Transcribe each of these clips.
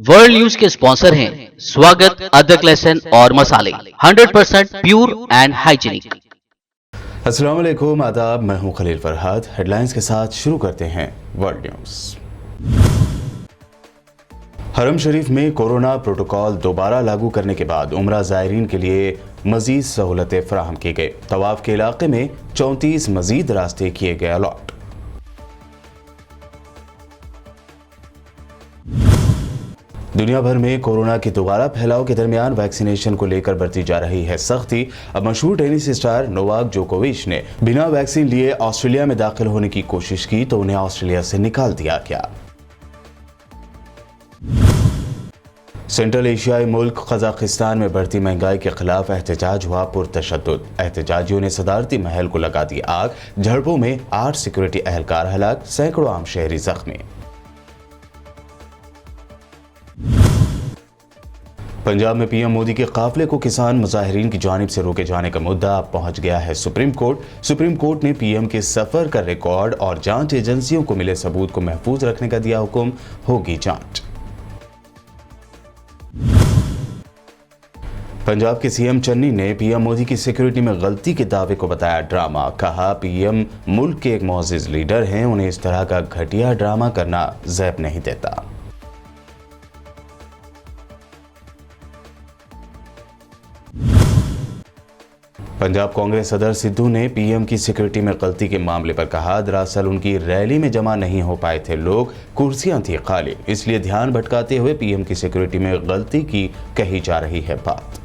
World news के sponsor हैं स्वागत, अदरक, लहसुन और मसाले 100% प्योर एंड हाइजीनिक। अस्सलाम वालेकुम, आदाब। मैं हूं खलील फरहाद। हेडलाइंस के साथ शुरू करते हैं वर्ल्ड न्यूज। हरम शरीफ में कोरोना प्रोटोकॉल दोबारा लागू करने के बाद उम्रा ज़ायरीन के लिए मजीद सहूलतें फराहम की गई। तवाफ के इलाके में 34 मजीद रास्ते किए गए अलॉट। दुनिया भर में कोरोना के दोबारा फैलाव के दरमियान वैक्सीनेशन को लेकर बरती जा रही है सख्ती। अब मशहूर टेनिस स्टार नोवाक जोकोविच ने बिना वैक्सीन लिए ऑस्ट्रेलिया में दाखिल होने की कोशिश की तो उन्हें ऑस्ट्रेलिया से निकाल दिया गया। सेंट्रल एशियाई मुल्क कजाकिस्तान में बढ़ती महंगाई के खिलाफ एहतजाज हुआ पुरतशद्दुद। एहतजाजियों ने सदारती महल को लगा दी आग। झड़पों में 8 सिक्योरिटी एहलकार हलाक, सैकड़ों आम शहरी जख्मी। पंजाब में पीएम मोदी के काफिले को किसान मुजाहिरीन की जानिब से रोके जाने का मुद्दा अब पहुंच गया है सुप्रीम कोर्ट। सुप्रीम कोर्ट ने पीएम के सफर का रिकॉर्ड और जांच एजेंसियों को मिले सबूत को महफूज रखने का दिया हुक्म, होगी जांच। पंजाब के सीएम चन्नी ने पीएम मोदी की सिक्योरिटी में गलती के दावे को बताया ड्रामा। कहा, पीएम मुल्क के एक मुअज़्ज़िज़ लीडर हैं, उन्हें इस तरह का घटिया ड्रामा करना ज़ैब नहीं देता। पंजाब कांग्रेस सदर सिद्धू ने पीएम की सिक्योरिटी में गलती के मामले पर कहा, दरअसल उनकी रैली में जमा नहीं हो पाए थे लोग, कुर्सियां थी खाली, इसलिए ध्यान भटकाते हुए पीएम की सिक्योरिटी में गलती की कही जा रही है बात।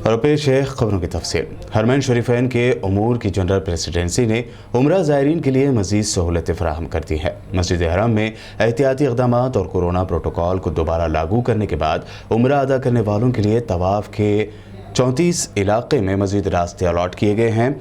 और पेश है खबरों की तफसील। हरमैन शरीफैन के उमूर की जनरल प्रेसिडेंसी ने उम्रा ज़ायरीन के लिए मजीद सहूलतें फराहम कर दी है। मस्जिद हरम में एहतियाती इक़दामात और कोरोना प्रोटोकॉल को दोबारा लागू करने के बाद उम्रा अदा करने वालों के लिए तवाफ़ के 34 इलाके में मजीद रास्ते अलॉट किए गए हैं।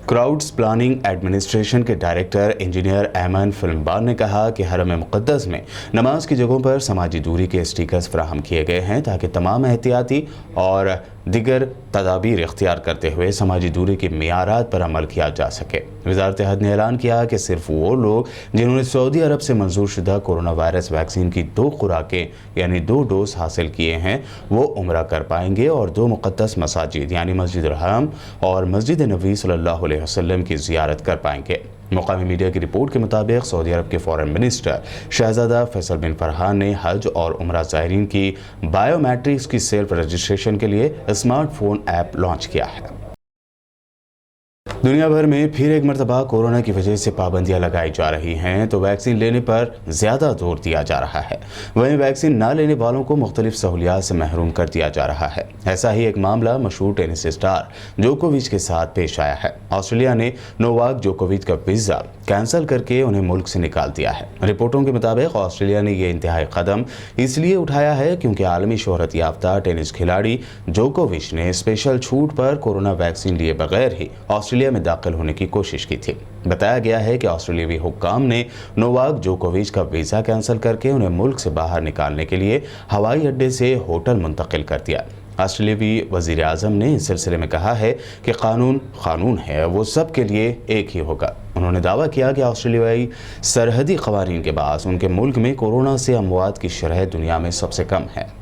क्राउड्स प्लानिंग एडमिनिस्ट्रेशन के डायरेक्टर इंजीनियर ऐमन फिल्मबार ने कहा कि हरम मुक़द्दस में नमाज की जगहों पर समाजी दूरी के स्टिकर्स फराहम किए गए हैं ताकि तमाम एहतियाती और दिगर तदाबीर इख्तियार करते हुए समाजी दूरी के मियारात पर अमल किया जा सके। वज़ारत हज ने ऐलान किया कि सिर्फ वो लोग जिन्होंने सऊदी अरब से मंजूर शुदा कोरोना वायरस वैक्सीन की 2 खुराकें यानी 2 डोज हासिल किए हैं वो उम्रा कर पाएंगे और 2 मुक़द्दस मसाजिद यानी मस्जिद हरम और मस्जिद नबी सल्लल्लाहु अलैहि वसल्लम की ज़ियारत कर पाएंगे। मुकामी मीडिया की रिपोर्ट के मुताबिक सऊदी अरब के फॉरेन मिनिस्टर शहजादा फैसल बिन फरहान ने हज और उम्रा ज़ायरीन की बायोमेट्रिक्स की सेल्फ रजिस्ट्रेशन के लिए स्मार्टफोन ऐप लॉन्च किया है। दुनिया भर में फिर एक मरतबा कोरोना की वजह से पाबंदियां लगाई जा रही हैं तो वैक्सीन लेने पर ज़्यादा जोर दिया जा रहा है, वहीं वैक्सीन ना लेने वालों को मुख्तलिफ सहूलियात से महरूम कर दिया जा रहा है। ऐसा ही एक मामला मशहूर टेनिस स्टार जोकोविच के साथ पेश आया है। ऑस्ट्रेलिया ने नोवाक जोकोविच का वीज़ा कैंसिल करके उन्हें मुल्क से निकाल दिया है। रिपोर्टों के मुताबिक ऑस्ट्रेलिया ने यह इंतहाई कदम इसलिए उठाया है क्योंकि आलमी शोहरत याफ्ता टेनिस खिलाड़ी जोकोविच ने स्पेशल छूट पर कोरोना वैक्सीन लिए बगैर ही ऑस्ट्रेलिया में दाखिल होने की कोशिश की थी। बताया गया है कि ऑस्ट्रेलियावी हुक्काम ने नोवाक जोकोविच का वीज़ा कैंसिल करके उन्हें मुल्क से बाहर निकालने के लिए हवाई अड्डे से होटल मुंतकिल कर दिया। ऑस्ट्रेलियावी वज़ीर आज़म ने इस सिलसिले में कहा है कि कानून है, वो सब के लिए एक ही होगा। उन्होंने दावा किया कि ऑस्ट्रेलियाई सरहदी क़वानीन के बायस उनके मुल्क में कोरोना से अमवात की शरह दुनिया में सबसे कम है।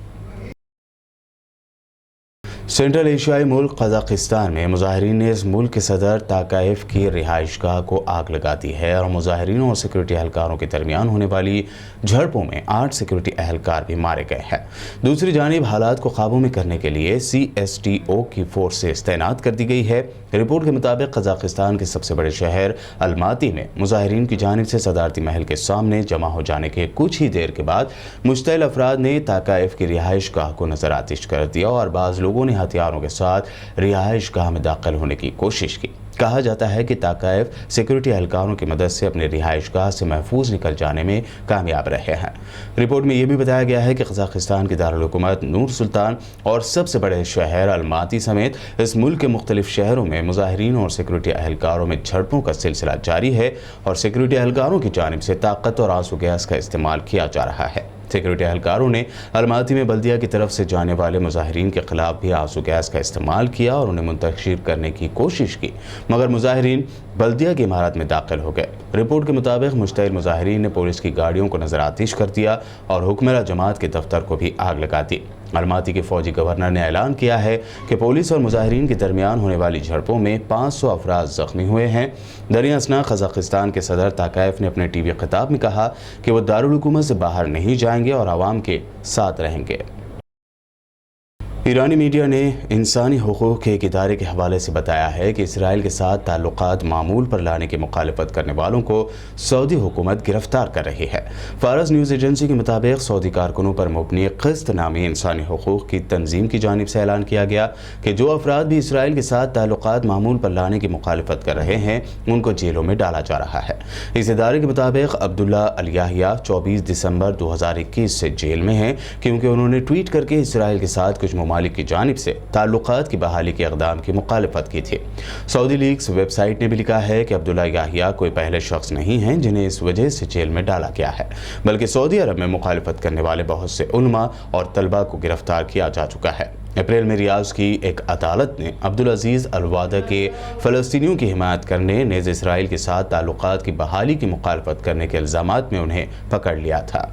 सेंट्रल एशियाई मुल्क कजाकिस्तान में मुजाहिरीन ने इस मुल्क के सदर ताकाइफ की रिहाइशगाह को आग लगा दी है और मुजाहिरीनों और सिक्योरिटी एहलकारों के दरमियान होने वाली झड़पों में 8 सिक्योरिटी एहलकार भी मारे गए हैं। दूसरी जानिब हालात को काबू में करने के लिए CSTO की फोर्सेस तैनात कर दी गई है। रिपोर्ट के मुताबिक कजाकिस्तान के सबसे बड़े शहर अलमाती में मुजाहिरीन की जानिब से सदारती महल के सामने जमा हो जाने के कुछ ही देर के बाद मुश्तइल अफराद ने ताकाइफ की रिहाइशगाह को नजर आतिश कर दिया और बाज़ लोगों ने हथियारों के साथ रिहाइश गाह में दाखिल होने की कोशिश की। कहा जाता है कि ताकाइफ सिक्योरिटी एहलकारों की मदद से अपने रिहाइश गाह से महफूज निकल जाने में कामयाब रहे हैं। रिपोर्ट में यह भी बताया गया है कि कजाकिस्तान की दारुल हुकूमत नूर सुल्तान और सबसे बड़े शहर अलमाती समेत इस मुल्क के मुख्तलिफ शहरों में मुजाहिरीन और सिक्योरिटी एहलकारों में झड़पों का सिलसिला जारी है और सिक्योरिटी एहलकारों की जानिब से ताकत और आंसू गैस का इस्तेमाल किया जा रहा है। सिक्योरिटी एहलकारों ने अलमाती में बल्दिया की तरफ से जाने वाले मुजाहिरीन के खिलाफ भी आंसू गैस का इस्तेमाल किया और उन्हें मुंतशिर करने की कोशिश की, मगर मुजाहिरीन बल्दिया की इमारत में दाखिल हो गए। रिपोर्ट के मुताबिक मुश्तइल मुजाहिरीन ने पुलिस की गाड़ियों को नजर आतिश कर दिया और हुक्मरान जमात के दफ्तर को भी आग लगा दी। अलमाती के फौजी गवर्नर ने ऐलान किया है कि पुलिस और मुजाहिरीन के दरमियान होने वाली झड़पों में 500 अफराद जख्मी हुए हैं। दरिया असना कजाकिस्तान के सदर ताकायफ ने अपने टीवी खिताब में कहा कि वो दारुल हुकूमत से बाहर नहीं जाएंगे और आवाम के साथ रहेंगे। ईरानी मीडिया ने इंसानी हुकूक के एक इदारे के हवाले से बताया है कि इसराइल के साथ ताल्लुकात मामूल पर लाने की मुखालफत करने वालों को सऊदी हुकूमत गिरफ्तार कर रही है। फारस न्यूज़ एजेंसी के मुताबिक सऊदी कारकुनों पर मुबनी क़िस्त नामी इंसानी हुकूक की तंजीम की जानिब से ऐलान किया गया कि जो अफराद भी इसराइल के साथ ताल्लुकात मामूल पर लाने की मुखालफत कर रहे हैं उनको जेलों में डाला जा रहा है। इस इदारे के मुताबिक अब्दुल्ला अल याहिया 24 दिसंबर 2021 से जेल में हैं क्योंकि उन्होंने ट्वीट करके इसराइल के साथ कुछ मालिक की जानिब से ताल्लुकात की बहाली के इक़दाम की मुखालफत की थी। सऊदी लीग्स वेबसाइट ने भी लिखा है कि अब्दुल्ला याहिया कोई पहले शख्स नहीं हैं जिन्हें इस वजह से जेल में डाला गया है, बल्कि सऊदी अरब में मुखालफत करने वाले बहुत से उलमा और तलबा को गिरफ्तार किया जा चुका है। अप्रैल में रियाज की एक अदालत ने अब्दुल अजीज़ अल वादा के फ़लस्तीनियों की हिमायत करने नेज़ इसराइल के साथ ताल्लुकात की बहाली की मुखालफत करने के इल्ज़ामात में उन्हें पकड़ लिया था।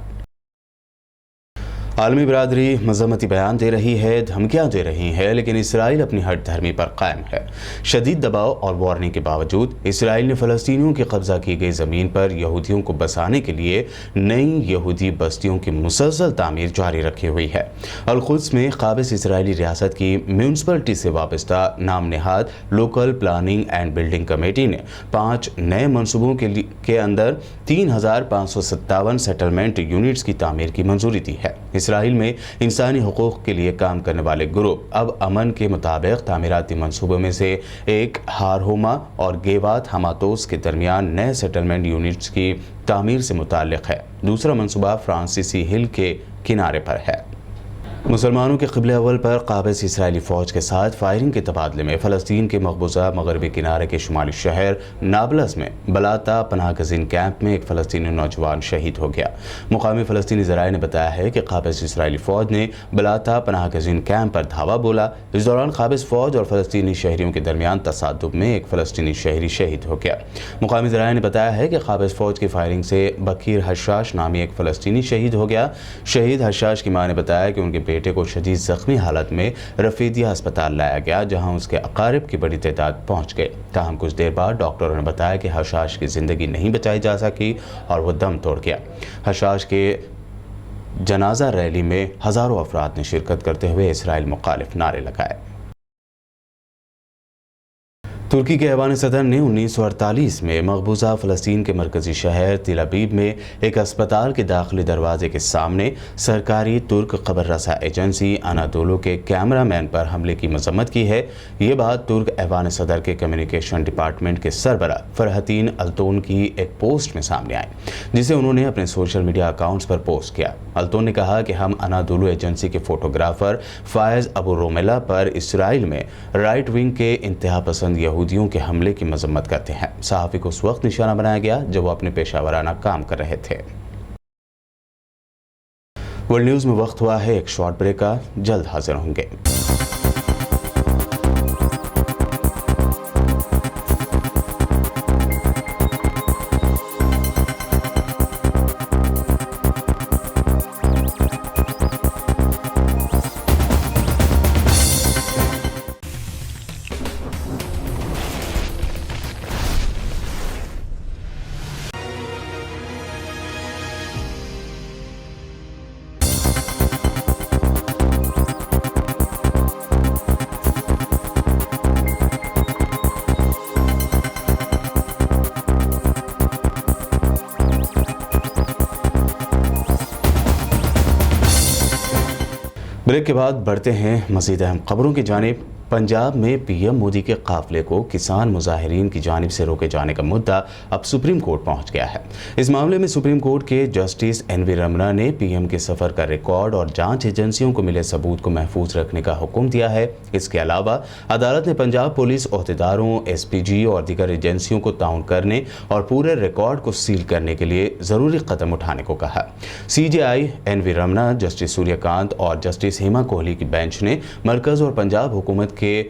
आलमी बरादरी मजम्मती बयान दे रही है, धमकियां दे रही है, लेकिन इसराइल अपनी हट धर्मी पर कायम है। शदीद दबाव और वार्निंग के बावजूद इसराइल ने फ़लस्तीनियों की कब्जा की गई ज़मीन पर यहूदियों को बसाने के लिए नई यहूदी बस्तियों की मुसलसल तामीर जारी रखी हुई है। अल-कुद्स में काबिज इसराइली रियासत की म्यूनसिपलिटी से वाबस्ता नाम नहाद local planning and building committee ने 5 नए मनसूबों के अंदर 3557 सेटलमेंट यूनिट्स की तामीर की मंजूरी दी है। इसराइल में इंसानी हुकूक के लिए काम करने वाले ग्रुप अब अमन के मुताबिक तामीराती मंसूबों में से एक हारहोमा और गेवात हमातोस के दरमियान नए सेटलमेंट यूनिट्स की तामीर से मुताल्लिक है। दूसरा मंसूबा फ्रांसीसी हिल के किनारे पर है। मुसलमानों के क़िबले अव्वल पर काबिज इसराइली फ़ौज के साथ फायरिंग के तबादले में फ़लस्तीन के मकबूजा मगरबी किनारे के शुमाली शहर नाबलस में बलाता पनाह गज़ीन कैंप में एक फ़लस्तीनी नौजवान शहीद हो गया। मुकामी फ़लस्तीनी ज़राए ने बताया है कि काबिज इसराइली फ़ौज ने बलाता पनाह गज़ीन कैंप पर धावा बोला। इस दौरान काबिज फ़ौज और फ़लस्तीनी शहरियों के दरमियान तसादुम में एक फ़लस्तीनी शहरी शहीद हो गया। मुकामी ज़राए ने बताया है कि काबिज फ़ौज की फायरिंग से बकीर हशाश नामी एक फ़लस्तीनी शहीद हो गया। शहीद हशाश की माँ ने बताया कि उनके बेटे को शदीद जख्मी हालत में रफीदिया अस्पताल लाया गया, जहां उसके अकारिब की बड़ी तादाद पहुंच गए। ताहम कुछ देर बाद डॉक्टरों ने बताया कि हशाश की ज़िंदगी नहीं बचाई जा सकी और वो दम तोड़ गया। हशाश के जनाजा रैली में हज़ारों अफराद ने शिरकत करते हुए इसराइल मुखालिफ नारे लगाए। तुर्की के ऐवान सदर ने 1948 में मकबूजा फ़लस्तीन के मरकज़ी शहर तिल अबीब में एक अस्पताल के दाखिली दरवाजे के सामने सरकारी तुर्क खबर रसा एजेंसी अनादोलो के कैमरामैन पर हमले की मजम्मत की है। ये बात तुर्क ऐवान सदर के कम्युनिकेशन डिपार्टमेंट के सरबरा फरहतीन अल्तोन की एक पोस्ट में सामने आई, जिसे उन्होंने अपने सोशल मीडिया अकाउंट्स पर पोस्ट किया। अल्तोन ने कहा कि हम अनादोलो एजेंसी के फ़ोटोग्राफ़र फ़ायज़ अबू रोमेला पर इसराइल में राइट विंग के इंतहा पसंद यहूदियों के हमले की मजम्मत करते हैं। सहाफ़ी को उस वक्त निशाना बनाया गया जब वो अपने पेशावराना काम कर रहे थे। वर्ल्ड न्यूज़ में वक्त हुआ है एक शॉर्ट ब्रेक का, जल्द हाजिर होंगे। ब्रेक के बाद बढ़ते हैं मज़ीद अहम खबरों की जानिब। पंजाब में पीएम मोदी के काफिले को किसान मुजाहिरीन की जानिब से रोके जाने का मुद्दा अब सुप्रीम कोर्ट पहुंच गया है। इस मामले में सुप्रीम कोर्ट के जस्टिस एनवी रमना ने पीएम के सफर का रिकॉर्ड और जांच एजेंसियों को मिले सबूत को महफूज रखने का हुक्म दिया है। इसके अलावा अदालत ने पंजाब पुलिस ओहदेदारों, एसपीजी और दीगर एजेंसियों को ताउन करने और पूरे रिकॉर्ड को सील करने के लिए जरूरी कदम उठाने को कहा। CJI NV Ramana, justice Suryakant और जस्टिस हेमा कोहली की बेंच ने मरकज और पंजाब हुकूमत के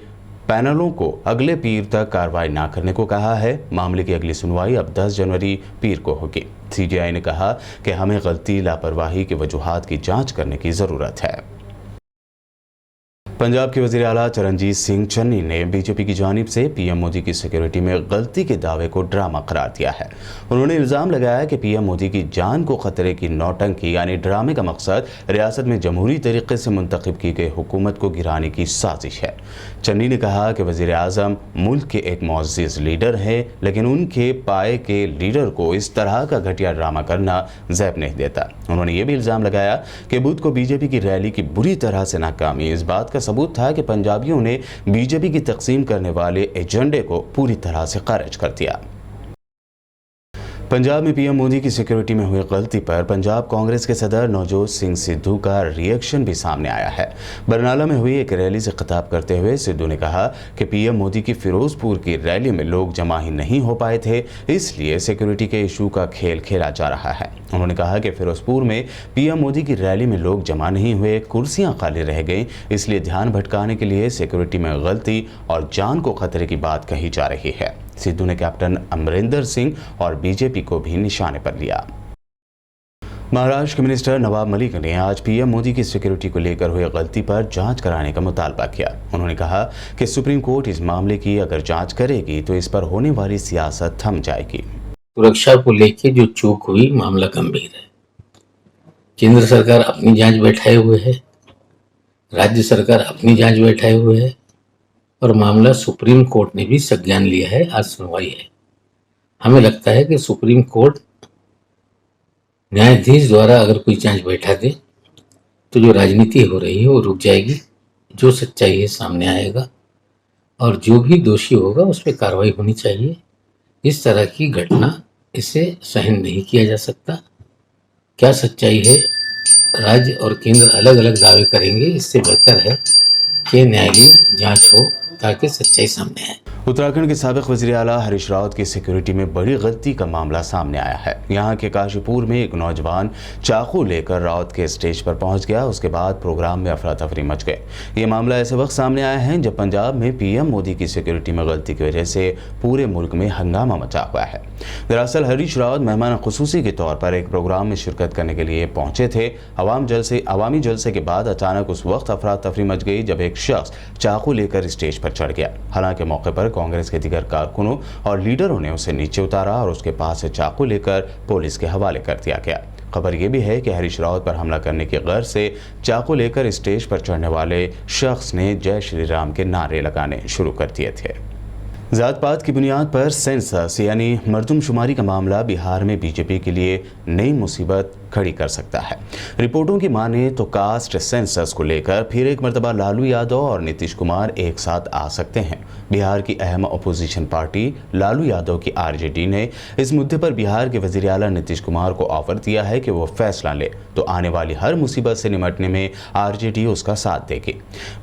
पैनलों को अगले पीर तक कार्रवाई न करने को कहा है। मामले की अगली सुनवाई अब 10 जनवरी पीर को होगी। सीजेआई ने कहा कि हमें गलती लापरवाही के वजूहात की जांच करने की जरूरत है। पंजाब के वज़ीर आला चरणजीत सिंह चन्नी ने बीजेपी की जानिब से पीएम मोदी की सिक्योरिटी में गलती के दावे को ड्रामा करार दिया है। उन्होंने इल्ज़ाम लगाया कि पीएम मोदी की जान को खतरे की नौटंकी यानी ड्रामे का मकसद रियासत में जमहूरी तरीके से मुंतखब की गई हुकूमत को गिराने की साजिश है। चन्नी ने कहा कि वज़ीर आज़म मुल्क के एक मुअज़्ज़िज़ लीडर हैं, लेकिन उनके पाए के लीडर को इस तरह का घटिया ड्रामा करना ज़ैब नहीं देता। उन्होंने ये भी इल्ज़ाम लगाया कि बुध को बीजेपी की रैली की बुरी तरह से नाकामी इस बात का सबूत था कि पंजाबियों ने बीजेपी की तकसीम करने वाले एजेंडे को पूरी तरह से खारिज कर दिया। पंजाब में पीएम मोदी की सिक्योरिटी में हुई गलती पर पंजाब कांग्रेस के सदर नवजोत सिंह सिद्धू का रिएक्शन भी सामने आया है। बरनाला में हुई एक रैली से खिताब करते हुए सिद्धू ने कहा कि पीएम मोदी की फिरोजपुर की रैली में लोग जमा ही नहीं हो पाए थे, इसलिए सिक्योरिटी के इशू का खेल खेला जा रहा है। उन्होंने कहा कि फिरोजपुर में पीएम मोदी की रैली में लोग जमा नहीं हुए, कुर्सियां खाली रह गईं, इसलिए ध्यान भटकाने के लिए सिक्योरिटी में गलती और जान को खतरे की बात कही जा रही है। सिद्धू ने कैप्टन अमरिंदर सिंह और बीजेपी को भी निशाने पर लिया। महाराष्ट्र के मिनिस्टर नवाब मलिक ने आज पीएम मोदी की सिक्योरिटी को लेकर हुई गलती पर जांच कराने का मुतालबा किया। उन्होंने कहा कि सुप्रीम कोर्ट इस मामले की अगर जांच करेगी तो इस पर होने वाली सियासत थम जाएगी। सुरक्षा को लेकर जो चूक हुई, मामला गंभीर है। केंद्र सरकार अपनी जांच बैठाए हुए है, राज्य सरकार अपनी जांच बैठाए हुए है और मामला सुप्रीम कोर्ट ने भी संज्ञान लिया है। आज सुनवाई है। हमें लगता है कि सुप्रीम कोर्ट न्यायाधीश द्वारा अगर कोई जांच बैठा दे तो जो राजनीति हो रही है वो रुक जाएगी, जो सच्चाई है सामने आएगा और जो भी दोषी होगा उस पर कार्रवाई होनी चाहिए। इस तरह की घटना, इसे सहन नहीं किया जा सकता। क्या सच्चाई है, राज्य और केंद्र अलग अलग दावे करेंगे, इससे बेहतर है कि न्यायालयीन जांच हो ताकि सच्चाई सामने आए। उत्तराखंड के साबिक वज़ीर आला हरीश रावत की सिक्योरिटी में बड़ी गलती का मामला सामने आया है। यहाँ के काशीपुर में एक नौजवान चाकू लेकर रावत के स्टेज पर पहुंच गया। उसके बाद प्रोग्राम में अफरा तफरी मच गए। ये मामला ऐसे वक्त सामने आया है जब पंजाब में पीएम मोदी की सिक्योरिटी में गलती की वजह से पूरे मुल्क में हंगामा मचा हुआ है। दरअसल हरीश रावत मेहमान खुसूसी के तौर पर एक प्रोग्राम में शिरकत करने के लिए पहुंचे थे। अवामी जलसे के बाद अचानक उस वक्त अफरा तफरी मच गई जब एक शख्स चाकू लेकर स्टेज पर चढ़ गया। हालांकि मौके पर कांग्रेस के दीगर कारकुनों और लीडरों ने उसे नीचे उतारा और उसके पास से चाकू लेकर पुलिस के हवाले कर दिया गया। खबर यह भी है कि हरीश रावत पर हमला करने की गर्ज से चाकू लेकर स्टेज पर चढ़ने वाले शख्स ने जय श्री राम के नारे लगाने शुरू कर दिए थे। जात पात की बुनियाद पर सेंसस यानी मर्दमशुमारी का मामला बिहार में बीजेपी के लिए नई मुसीबत खड़ी कर सकता है। रिपोर्टों की माने तो कास्ट सेंसस को लेकर फिर एक मरतबा लालू यादव और नीतीश कुमार एक साथ आ सकते हैं। बिहार की अहम अपोजिशन पार्टी लालू यादव की आरजेडी ने इस मुद्दे पर बिहार के वज़ीर आला नीतीश कुमार को ऑफर दिया है कि वो फैसला ले तो आने वाली हर मुसीबत से निपटने में आरजेडी उसका साथ देगी।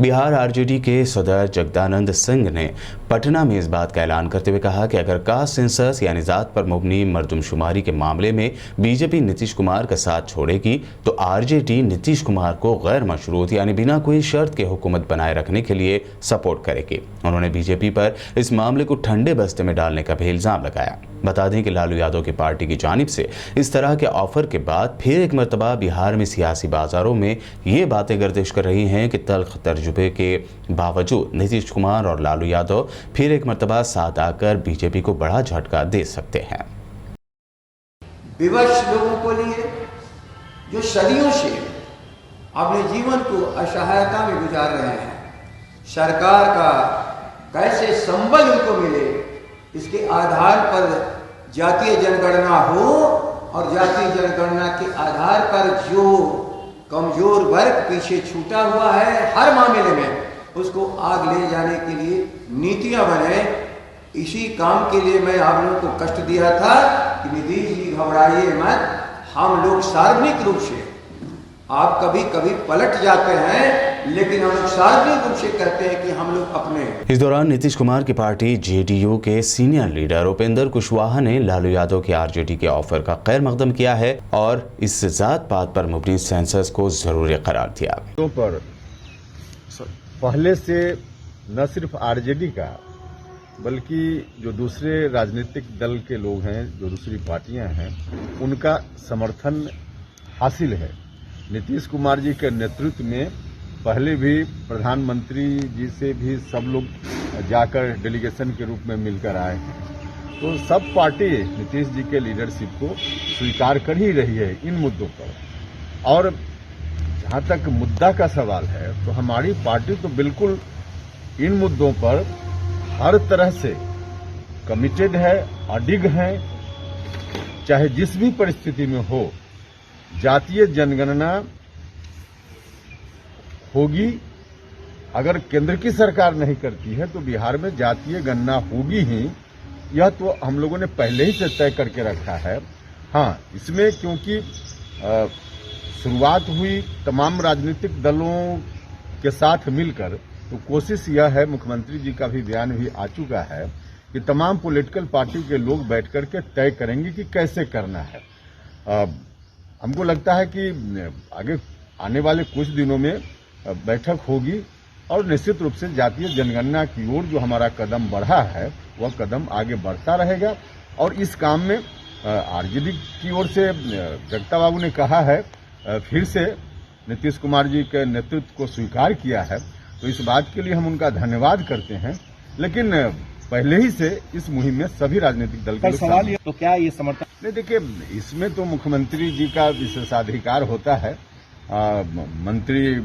बिहार आरजेडी के सदर जगदानंद सिंह ने पटना में इस बात का ऐलान करते हुए कहा कि अगर कास्ट सेंसस यानी जात पर मुबनी मर्दमशुमारी के मामले में बीजेपी नीतीश कुमार का साथ छोड़ेगी तो आरजेडी नीतीश कुमार को गैर मशरूत यानी बिना कोई शर्त के हुकूमत बनाए रखने के लिए सपोर्ट करेगी। उन्होंने बीजेपी पर इस मामले को ठंडे बस्ते में डालने का भी इल्जाम लगाया। बता दें कि लालू यादव की पार्टी की जानिब से इस तरह के ऑफर के बाद फिर एक मरतबा बिहार में सियासी बाजारों में ये बातें गर्दिश कर रही हैं कि तल्ख तजुर्बे के बावजूद नीतीश कुमार और लालू यादव फिर एक मरतबा साथ आकर बीजेपी को बड़ा झटका दे सकते हैं। विवश लोगों को लिए जो सदियों से अपने जीवन को असहायता में गुजार रहे हैं, सरकार का कैसे संबल उनको मिले, इसके आधार पर जातीय जनगणना हो और जातीय जनगणना के आधार पर जो कमजोर वर्ग पीछे छूटा हुआ है, हर मामले में उसको आग ले जाने के लिए नीतियां बने। इसी काम के लिए मैं आप लोगों को कष्ट दिया था कि नीतीश जी घबराइए मत, हम लोग सार्वजनिक रूप से, आप कभी कभी पलट जाते हैं लेकिन हम लोग सार्वजनिक रूप से कहते हैं कि हम लोग अपने। इस दौरान नीतीश कुमार की पार्टी जेडीयू के सीनियर लीडर उपेंद्र कुशवाहा ने लालू यादव के आरजेडी के ऑफर का खैर मकदम किया है और इस जात पात पर मबनी सेंसस को जरूरी करार दिया। पर पहले से न सिर्फ आरजेडी का बल्कि जो दूसरे राजनीतिक दल के लोग हैं, जो दूसरी पार्टियां हैं, उनका समर्थन हासिल है। नीतीश कुमार जी के नेतृत्व में पहले भी प्रधानमंत्री जी से भी सब लोग जाकर डेलीगेशन के रूप में मिलकर आए हैं, तो सब पार्टी नीतीश जी के लीडरशिप को स्वीकार कर ही रही है इन मुद्दों पर। और जहां तक मुद्दा का सवाल है तो हमारी पार्टी तो बिल्कुल इन मुद्दों पर हर तरह से कमिटेड है, अडिग है, चाहे जिस भी परिस्थिति में हो। जातीय जनगणना होगी, अगर केंद्र की सरकार नहीं करती है तो बिहार में जातीय गणना होगी ही, यह तो हम लोगों ने पहले ही से तय करके रखा है। हाँ, इसमें क्योंकि शुरुआत हुई तमाम राजनीतिक दलों के साथ मिलकर, तो कोशिश यह है, मुख्यमंत्री जी का भी बयान भी आ चुका है कि तमाम पॉलिटिकल पार्टी के लोग बैठ करके तय करेंगे कि कैसे करना है। हमको लगता है कि आगे आने वाले कुछ दिनों में बैठक होगी और निश्चित रूप से जातीय जनगणना की ओर जो हमारा कदम बढ़ा है वह कदम आगे बढ़ता रहेगा। और इस काम में आरजेडी की ओर से जगता बाबू ने कहा है, फिर से नीतीश कुमार जी के नेतृत्व को स्वीकार किया है, तो इस बात के लिए हम उनका धन्यवाद करते हैं। लेकिन पहले ही से इस मुहिम में सभी राजनीतिक दल के सवाल ये तो क्या ये समर्थन नहीं, देखिए इसमें तो मुख्यमंत्री जी का विशेषाधिकार होता है। मंत्री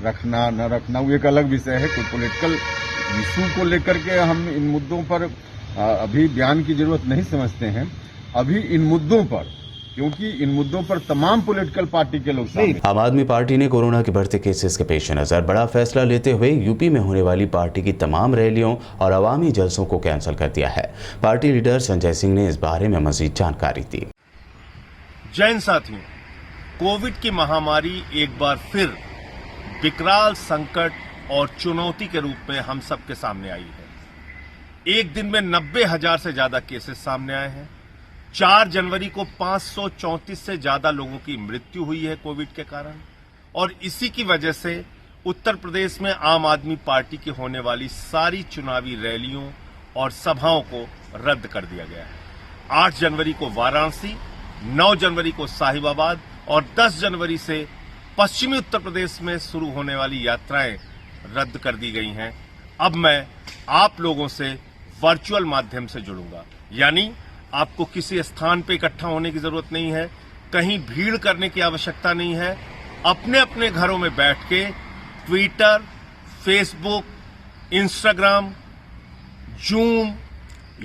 रखना न रखना वो एक अलग विषय है। कोई पॉलिटिकल इशू को लेकर के हम इन मुद्दों पर अभी बयान की जरूरत नहीं समझते हैं। अभी इन मुद्दों पर, क्योंकि इन मुद्दों पर तमाम पॉलिटिकल पार्टी के लोग शामिल। आम आदमी पार्टी ने कोरोना के बढ़ते केसेस के पेश नजर बड़ा फैसला लेते हुए यूपी में होने वाली पार्टी की तमाम रैलियों और अवामी जलसों को कैंसिल कर दिया है। पार्टी लीडर संजय सिंह ने इस बारे में मजीद जानकारी दी। जैन साथियों, कोविड की महामारी एक बार फिर विकराल संकट और चुनौती के रूप में हम सबके सामने आई है। एक दिन में 90,000 से ज्यादा केसेस सामने आए हैं। 4 जनवरी को 534 से ज्यादा लोगों की मृत्यु हुई है कोविड के कारण, और इसी की वजह से उत्तर प्रदेश में आम आदमी पार्टी की होने वाली सारी चुनावी रैलियों और सभाओं को रद्द कर दिया गया है। 8 जनवरी को वाराणसी, 9 जनवरी को साहिबाबाद और 10 जनवरी से पश्चिमी उत्तर प्रदेश में शुरू होने वाली यात्राएं रद्द कर दी गई हैं। अब मैं आप लोगों से वर्चुअल माध्यम से जुड़ूंगा, यानी आपको किसी स्थान पर इकट्ठा होने की जरूरत नहीं है, कहीं भीड़ करने की आवश्यकता नहीं है। अपने अपने घरों में बैठ के Twitter, Facebook, Instagram, Zoom,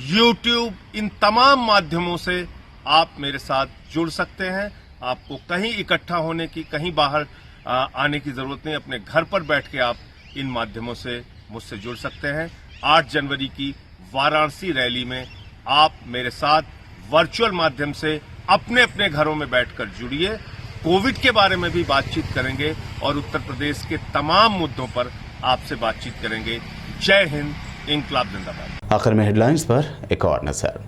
YouTube, इन तमाम माध्यमों से आप मेरे साथ जुड़ सकते हैं। आपको कहीं इकट्ठा होने की, कहीं बाहर आने की जरूरत नहीं। अपने घर पर बैठ के आप इन माध्यमों से मुझसे जुड़ सकते हैं। 8 जनवरी की वाराणसी रैली में आप मेरे साथ वर्चुअल माध्यम से अपने अपने घरों में बैठकर जुड़िए। कोविड के बारे में भी बातचीत करेंगे और उत्तर प्रदेश के तमाम मुद्दों पर आपसे बातचीत करेंगे। जय हिंद, इंकलाब जिंदाबाद। आखिर में हेडलाइंस पर एक और नजर।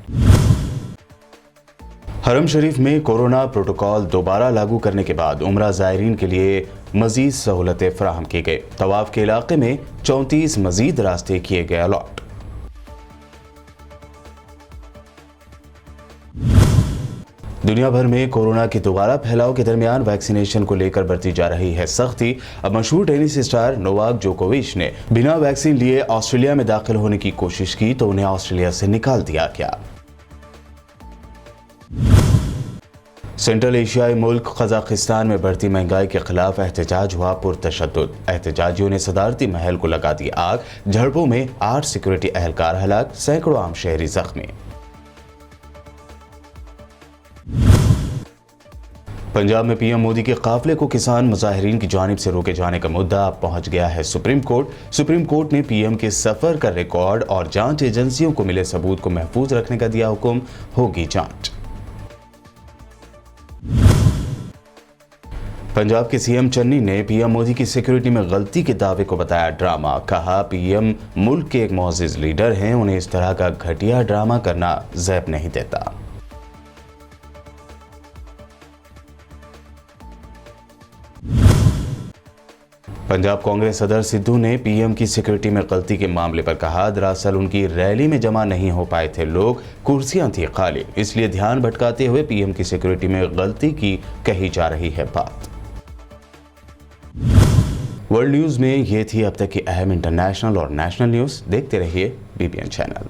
हरम शरीफ में कोरोना प्रोटोकॉल दोबारा लागू करने के बाद उमरा ज़ायरीन के लिए मजीद सहूलतें फराहम की गई। तवाफ के इलाके में 34 मजीद रास्ते किए गए अलॉट। दुनिया भर में कोरोना के दोबारा फैलाव के दरमियान वैक्सीनेशन को लेकर बरती जा रही है सख्ती। अब मशहूर टेनिस स्टार नोवाक जोकोविच ने बिना वैक्सीन लिए ऑस्ट्रेलिया में दाखिल होने की कोशिश की तो उन्हें ऑस्ट्रेलिया से निकाल दिया गया। सेंट्रल एशियाई मुल्क कजाकिस्तान में बढ़ती महंगाई के खिलाफ एहतजाज हुआ पुरतशद्दुद। एहतजाजियों ने सदारती महल को लगा दी आग। झड़पों में 8 सिक्योरिटी एहलकार हलाक, सैकड़ों आम शहरी जख्मी। पंजाब में पीएम मोदी के काफिले को किसान मुजाहिरीन की जानिब से रोके जाने का मुद्दा अब पहुंच गया है सुप्रीम कोर्ट। सुप्रीम कोर्ट ने पीएम के सफर का रिकॉर्ड और जांच एजेंसियों को मिले सबूत को महफूज रखने का दिया हुक्म, होगी जांच। पंजाब के सीएम चन्नी ने पीएम मोदी की सिक्योरिटी में गलती के दावे को बताया ड्रामा। कहा पीएम मुल्क के एक मुअज़्ज़िज़ लीडर हैं, उन्हें इस तरह का घटिया ड्रामा करना ज़ैब नहीं देता। पंजाब कांग्रेस सदर सिद्धू ने पीएम की सिक्योरिटी में गलती के मामले पर कहा, दरअसल उनकी रैली में जमा नहीं हो पाए थे लोग, कुर्सियां थी खाली, इसलिए ध्यान भटकाते हुए पीएम की सिक्योरिटी में गलती की कही जा रही है बात। वर्ल्ड न्यूज में ये थी अब तक की अहम इंटरनेशनल और नेशनल न्यूज। देखते रहिए बीबीएन चैनल।